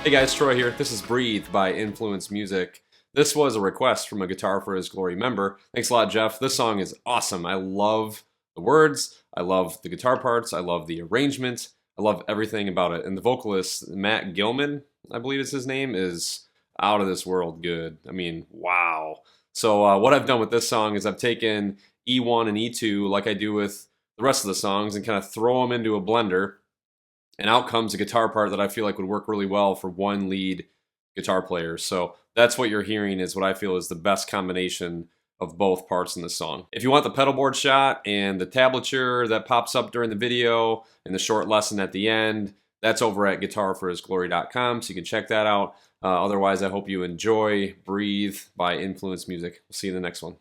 Hey guys, Troy here. This is Breathe by Influence Music. This was a request from a Guitar for His Glory member. Thanks a lot, Jeff. This song is awesome. I love the words, I love the guitar parts, I love the arrangement, I love everything about it. And the vocalist, Matt Gilman, I believe is his name, is out of this world good. I mean, wow. So what I've done with this song is I've taken E1 and E2 like I do with the rest of the songs and kind of throw them into a blender. And out comes a guitar part that I feel like would work really well for one lead guitar player. So that's what you're hearing is what I feel is the best combination of both parts in the song. If you want the pedal board shot and the tablature that pops up during the video and the short lesson at the end, that's over at guitarforhisglory.com, so you can check that out. Otherwise, I hope you enjoy Breathe by Influence Music. We'll see you in the next one.